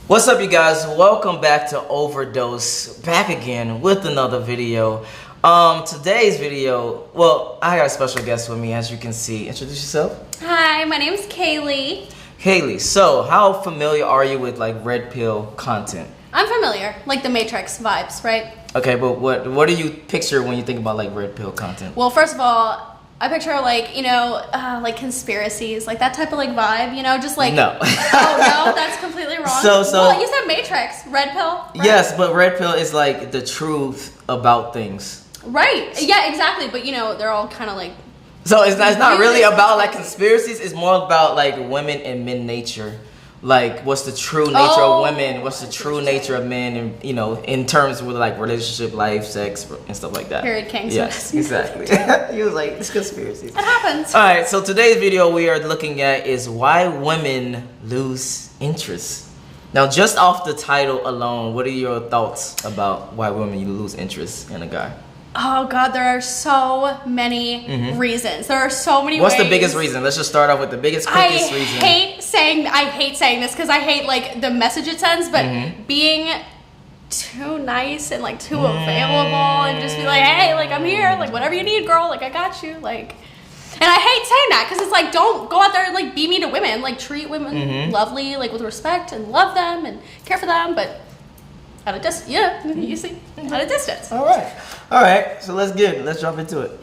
What's up, you guys? Welcome back to Overdose, back again with another video. Today's video, well, I got a special guest with me, as you can see. Introduce yourself. Hi, my name's Kaylee. Kaylee, so how familiar are you with like red pill content? I'm familiar, like the Matrix vibes, right? Okay, but what do you picture when you think about like red pill content? Well, first of all, I picture like, like conspiracies, like that type of like vibe, just like... No. Oh, no? That's completely wrong? Well, you said Matrix, red pill? Right? Yes, but red pill is like the truth about things. Right. Yeah, exactly. But, they're all kind of like... So it's not really about like conspiracies. It's more about like women and men nature. Like, what's the true nature of women? What's the true nature of men? And, in terms with like relationship, life, sex, and stuff like that. Period, kings. Yes, exactly. He was like, it's conspiracies. It happens. All right, so today's video we are looking at is why women lose interest. Now, just off the title alone, what are your thoughts about why women lose interest in a guy? Oh God, there are so many reasons. There are so many What's ways. the biggest reason? Let's just start off with the biggest, quickest reason. I hate saying this because I hate like the message it sends, but being too nice and like too available and just be like, hey, like I'm here, like whatever you need, girl, like I got you, like. And I hate saying that because it's like, don't go out there and like be mean to women, like treat women lovely, like with respect and love them and care for them, but at a distance, you see, at a distance. All right, so let's jump into it.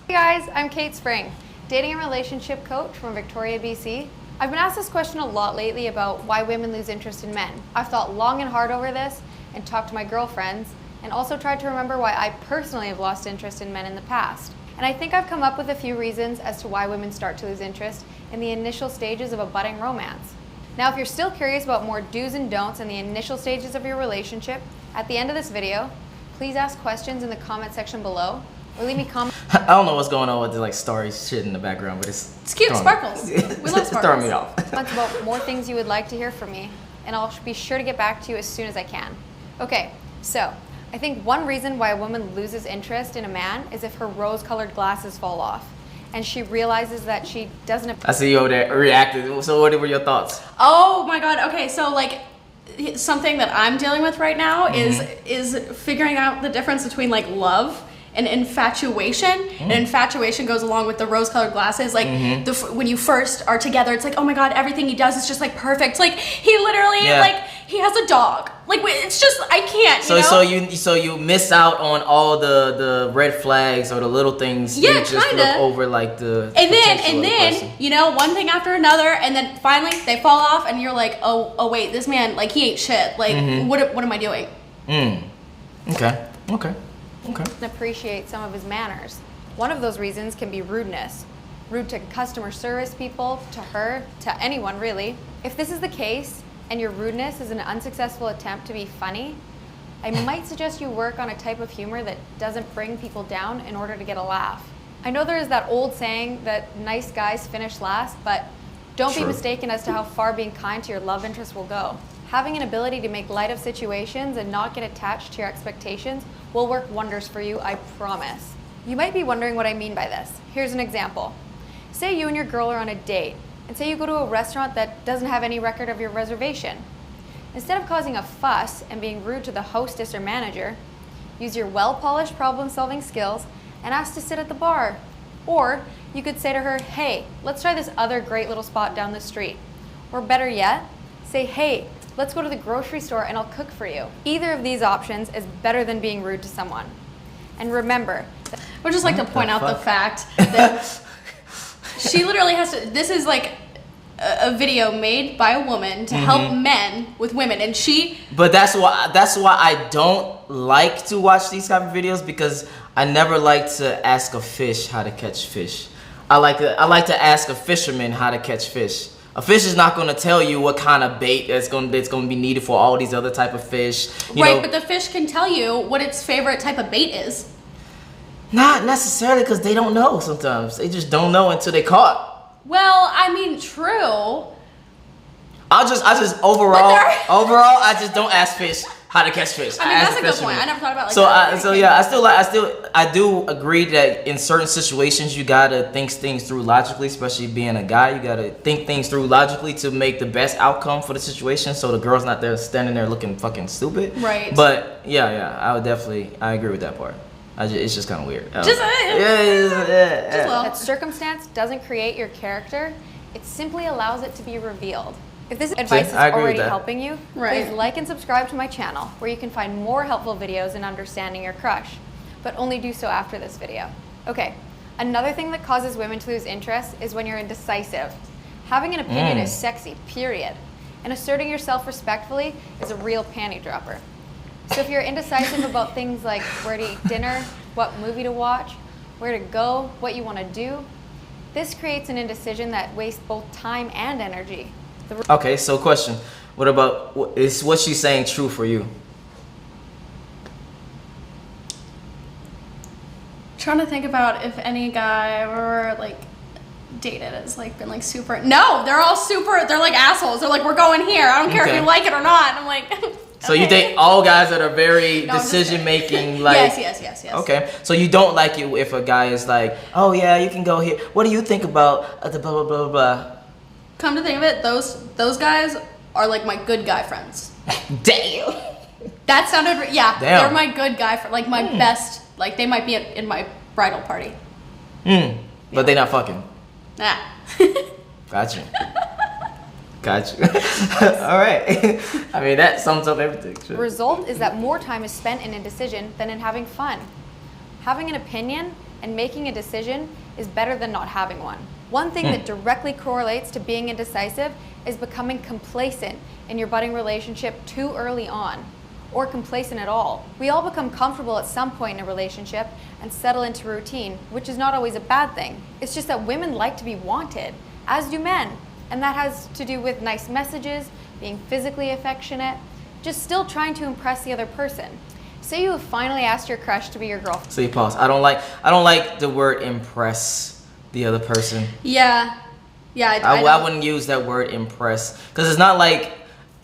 Hey guys, I'm Kate Spring, dating and relationship coach from Victoria, BC. I've been asked this question a lot lately about why women lose interest in men. I've thought long and hard over this and talked to my girlfriends and also tried to remember why I personally have lost interest in men in the past. And I think I've come up with a few reasons as to why women start to lose interest in the initial stages of a budding romance. Now, if you're still curious about more do's and don'ts in the initial stages of your relationship, at the end of this video, please ask questions in the comment section below or leave me comments. I don't know what's going on with the like starry shit in the background, but it's cute, sparkles. We love sparkles. It's throwing me off. Comments about more things you would like to hear from me, and I'll be sure to get back to you as soon as I can. Okay, so I think one reason why a woman loses interest in a man is if her rose-colored glasses fall off and she realizes that she doesn't... I see you over there reacted. So what were your thoughts? Oh my God, okay, so like something that I'm dealing with right now is figuring out the difference between like love and infatuation. And infatuation goes along with the rose-colored glasses. Like when you first are together, it's like, oh my God, everything he does is just like perfect. Like he literally like he has a dog. Like it's just I can't. So you miss out on all the red flags or the little things. Yeah, you just look over like the and then one thing after another, and then finally they fall off, and you're like, oh wait, this man like he ain't shit. Like what am I doing? Okay. And appreciate some of his manners. One of those reasons can be rudeness. Rude to customer service people, to her, to anyone really. If this is the case, and your rudeness is an unsuccessful attempt to be funny, I might suggest you work on a type of humor that doesn't bring people down in order to get a laugh. I know there is that old saying that nice guys finish last, but don't be mistaken as to how far being kind to your love interest will go. Having an ability to make light of situations and not get attached to your expectations will work wonders for you, I promise. You might be wondering what I mean by this. Here's an example. Say you and your girl are on a date, and say you go to a restaurant that doesn't have any record of your reservation. Instead of causing a fuss and being rude to the hostess or manager, use your well-polished problem-solving skills and ask to sit at the bar. Or you could say to her, hey, let's try this other great little spot down the street. Or better yet, say, hey, let's go to the grocery store and I'll cook for you. Either of these options is better than being rude to someone. And remember, I would just like to point out the fact that she literally has to, this is like a video made by a woman to help men with women, and she... But that's why I don't like to watch these type of videos, because I never like to ask a fish how to catch fish. I like to ask a fisherman how to catch fish. A fish is not going to tell you what kind of bait that's going to be needed for all these other type of fish. You know. But the fish can tell you what its favorite type of bait is. Not necessarily, because they don't know sometimes. They just don't know until they caught. Well, I mean, true. I just overall, I just don't ask fish how to catch fish. I mean, that's a good point. I never thought about I do agree that in certain situations you gotta think things through logically, especially being a guy. You gotta think things through logically to make the best outcome for the situation, so the girl's not there standing there looking fucking stupid. Right. But yeah, I agree with that part. It's just kind of weird. Just That circumstance doesn't create your character. It simply allows it to be revealed. If this advice is already helping you, please like and subscribe to my channel, where you can find more helpful videos in understanding your crush. But only do so after this video. Okay, another thing that causes women to lose interest is when you're indecisive. Having an opinion is sexy, period. And asserting yourself respectfully is a real panty dropper. So if you're indecisive about things like where to eat dinner, what movie to watch, where to go, what you want to do, this creates an indecision that wastes both time and energy. Okay, so question. Is what she's saying true for you? Trying to think about if any guy I've ever like dated has like been like super. No, they're all super. They're like assholes. They're like, we're going here. I don't care if you like it or not. And I'm like. So you date all guys that are very decision making, like yes. Okay, so you don't like it if a guy is like, oh yeah, you can go here. What do you think about the blah blah blah blah? Come to think of it, those guys are like my good guy friends. Damn. That sounded they're my good guy friend, like my best. Like they might be in my bridal party. But they not fucking. Nah. Gotcha. All right. I mean, that sums up everything. The result is that more time is spent in indecision than in having fun. Having an opinion and making a decision is better than not having one. One thing that directly correlates to being indecisive is becoming complacent in your budding relationship too early on, or complacent at all. We all become comfortable at some point in a relationship and settle into routine, which is not always a bad thing. It's just that women like to be wanted, as do men. And that has to do with nice messages, being physically affectionate, just still trying to impress the other person. Say you have finally asked your crush to be your girlfriend. So you pause. I don't like the word impress the other person. Yeah. I wouldn't use that word impress, because it's not like,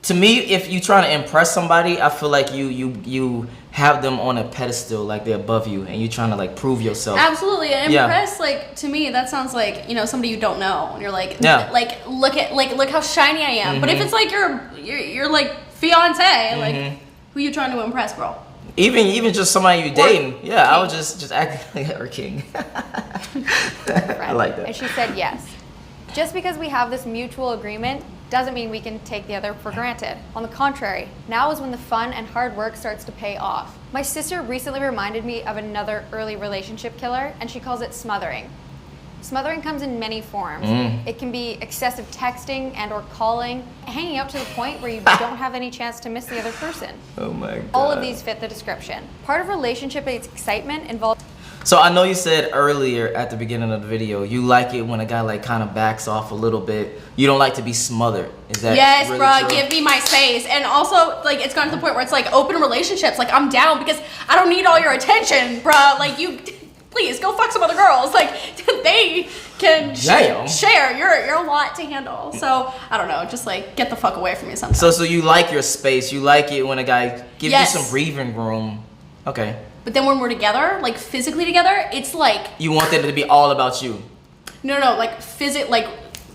to me, if you trying to impress somebody, I feel like you have them on a pedestal, like they're above you, and you're trying to like prove yourself. Absolutely. Impress, like, to me, that sounds like, somebody you don't know, and you're like, look how shiny I am. But if it's like your like fiance, like, who you trying to impress, bro? Even just somebody you dating, I would just act like her king. I like that. And she said yes. Just because we have this mutual agreement doesn't mean we can take the other for granted. On the contrary, now is when the fun and hard work starts to pay off. My sister recently reminded me of another early relationship killer, and she calls it smothering. Smothering comes in many forms. It can be excessive texting and or calling, hanging out to the point where you don't have any chance to miss the other person. Oh my God. All of these fit the description. Part of relationship excitement involves... So I know you said earlier at the beginning of the video, you like it when a guy like kind of backs off a little bit. You don't like to be smothered. Is that yes, really bro? true? Give me my space. And also, like, it's gotten to the point where it's like open relationships. Like, I'm down because I don't need all your attention, bro. Like, you, please go fuck some other girls. Like, they can share. You're a lot to handle. So I don't know. Just like get the fuck away from me sometimes. So you like your space. You like it when a guy gives you some breathing room. Okay. But then when we're together, like physically together, it's like you want it to be all about you. No, like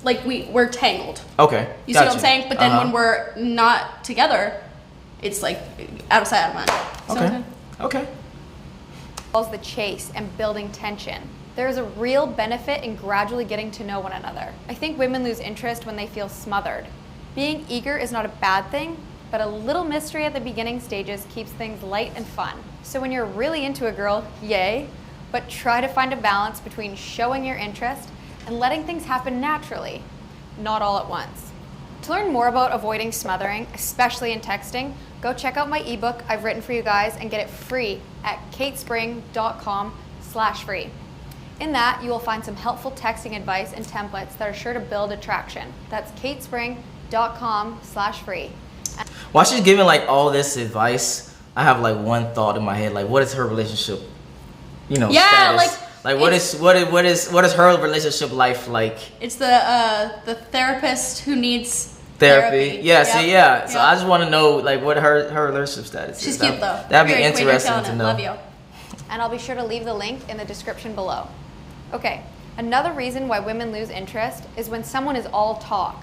we're tangled. Okay. You see what I'm saying? But then when we're not together, it's like out of sight, out of mind. Okay. Involves the chase and building tension. There is a real benefit in gradually getting to know one another. I think women lose interest when they feel smothered. Being eager is not a bad thing, but a little mystery at the beginning stages keeps things light and fun. So when you're really into a girl, yay, but try to find a balance between showing your interest and letting things happen naturally, not all at once. To learn more about avoiding smothering, especially in texting, go check out my ebook I've written for you guys and get it free at katespring.com/free. In that, you will find some helpful texting advice and templates that are sure to build attraction. That's katespring.com/free. While she's giving like all this advice, I have like one thought in my head. Like, what is her relationship? Status? Like what is her relationship life like? It's the therapist who needs Therapy. Yeah, see, yeah. So Yep. I just want to know like what her relationship status is. She's cute though. That'd be Very queen, you're interesting killing to it. know. Love you. And I'll be sure to leave the link in the description below. Okay, another reason why women lose interest is when someone is all talk,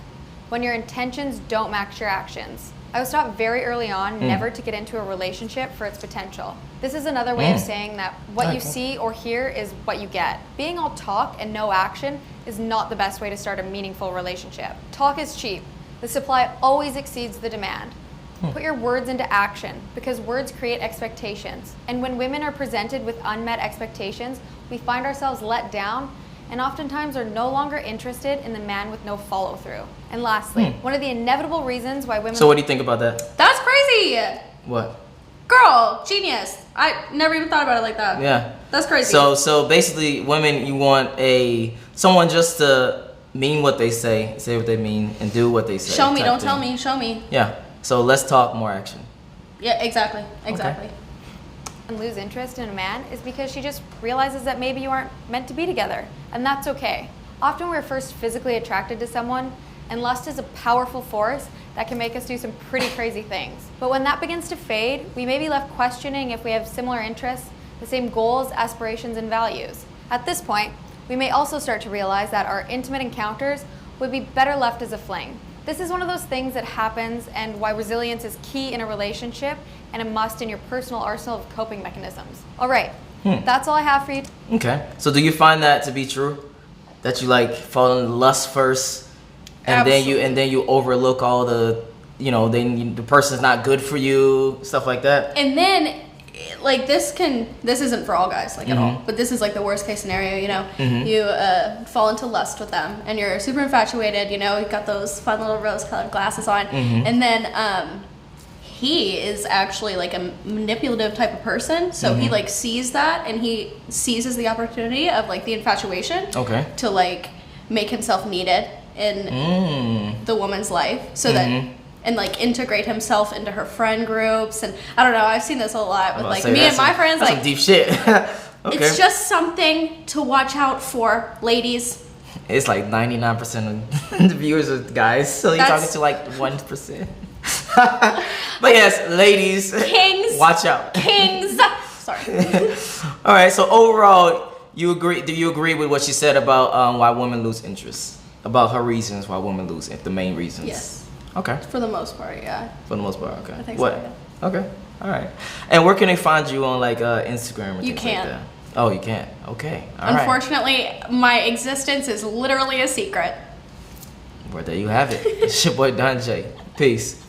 when your intentions don't match your actions. I was taught very early on never to get into a relationship for its potential. This is another way of saying that what you see or hear is what you get. Being all talk and no action is not the best way to start a meaningful relationship. Talk is cheap. The supply always exceeds the demand. Put your words into action because words create expectations. And when women are presented with unmet expectations, we find ourselves let down and oftentimes are no longer interested in the man with no follow through. And lastly, one of the inevitable reasons why women... So what do you think about that? That's crazy. What? Girl, genius. I never even thought about it like that. Yeah. That's crazy. So basically, women, you want someone just to mean what they say what they mean, and do what they say. Show me, type don't thing. tell me. Show me. Yeah. So let's talk more action. Yeah, exactly. Exactly. and lose interest in a man is because she just realizes that maybe you aren't meant to be together, and that's okay. Often we're first physically attracted to someone, and lust is a powerful force that can make us do some pretty crazy things. But when that begins to fade, we may be left questioning if we have similar interests, the same goals, aspirations, and values. At this point, we may also start to realize that our intimate encounters would be better left as a fling. This is one of those things that happens and why resilience is key in a relationship and a must in your personal arsenal of coping mechanisms. All right, that's all I have for you. Okay. So do you find that to be true? That you like fall in lust first, and then you overlook all the, then the person's not good for you, stuff like that. And then, like this isn't for all guys, like at all, but this is like the worst case scenario. You fall into lust with them, and you're super infatuated. You've got those fun little rose-colored glasses on, and then he is actually like a manipulative type of person. So he like sees that, and he seizes the opportunity of like the infatuation, to like make himself needed in the woman's life, so that. And like integrate himself into her friend groups, and I don't know. I've seen this a lot with like me and my friends. That's like some deep shit. It's just something to watch out for, ladies. It's like 99% of the viewers are guys, so you're talking to like 1%. But yes, ladies, kings, watch out. Kings. Sorry. All right. So overall, you agree? Do you agree with what she said about why women lose interest? About her reasons why women lose it, the main reasons. Yes. Okay. For the most part, yeah. For the most part, okay. I think what? so, yeah. Okay. All right. And where can they find you on like Instagram or You things can't. like that? Oh, you can't. Okay. All right. Unfortunately, my existence is literally a secret. Well, there you have it. It's your boy Don Jaye. Peace.